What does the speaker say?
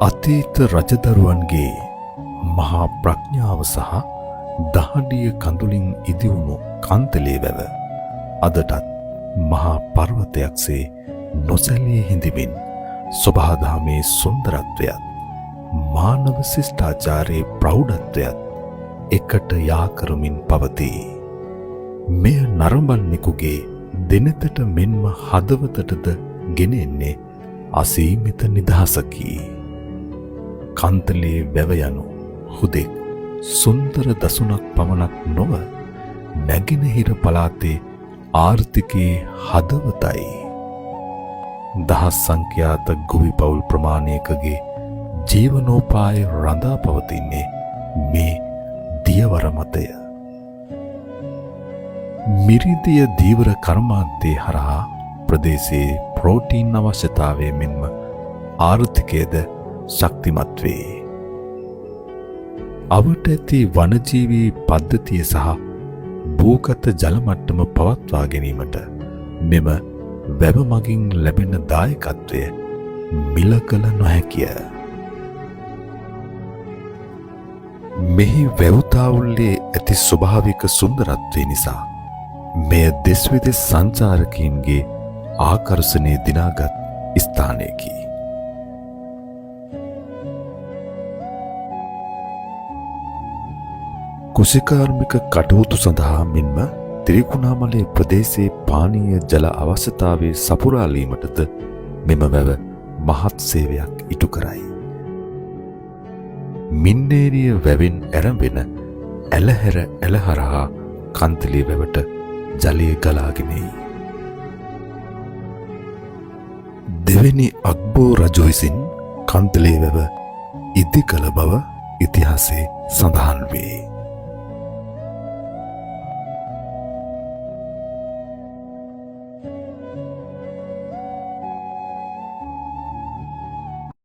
අතීත රජදරුවන්ගේ මහා ප්‍රඥාව සහ දහඩිය කඳුලින් ඉදිවුණු කන්තලේ වැව අදටත් මහා පර්වතයක්සේ නොසැලී හිඳිමින් සොබාදහමේ සුන්දරත්වයත් මානව ශිෂ්ටාචාරයේ ප්‍රෞಢත්වයත් එකට යාකරමින් පවතී. මෙය නරඹන්නෙකුගේ දෙනෙතට මෙන්ම හදවතටද ගෙනෙන්නේ අසීමිත නිදහසකි. කන්තලේ වැව යනු හුදෙක් සුන්දර දසුනක් පමණක් නොව නැගෙනහිර පළාතේ ආර්ථිකයේ හදවතයි. දහස් සංඛ්‍යාත ගොවි පවුල් ප්‍රමාණයකගේ ජීවනෝපාය රඳා පවතින්නේ මේ දියවර මතය. මිරිදිය දීවර කර්මාන්තයේ හරහා ප්‍රදේශයේ ප්‍රෝටීන් අවශ්‍යතාවය මෙන්ම ආර්ථිකයද ශක්තිමත් වේ. අවට ඇති වනජීවී පද්ධතිය සහ භූගත ජල මට්ටම පවත්වා ගැනීමට මෙම වැව මගින් ලැබෙන දායකත්වය මිල කළ නොහැකිය. මෙහි වැව්තාවුල්ලේ ඇති ස්වභාවික සුන්දරත්වය නිසා මෙය දෙස් විදෙස් සංචාරකයින්ගේ ආකර්ෂණය දිනාගත් ස්ථානයකි. කුෂිකාර්මික කටයුතු සඳහා මෙන්ම ත්‍රිකුණාමලේ ප්‍රදේශයේ පානීය ජල අවශ්‍යතාවයේ සපුරාලීමටද මෙම වැව මහත් සේවයක් ඉටු කරයි. මින්නේරිය වැවෙන් ඇරඹෙන ඇලහැර ඇලහරහා කන්තලේ වැවට ජලය ගලාගෙනයි. දෙවැනි අක්බෝ රජු විසින් කන්තලේ වැව ඉදි කළ බව ඉතිහාසයේ සඳහන් වේ.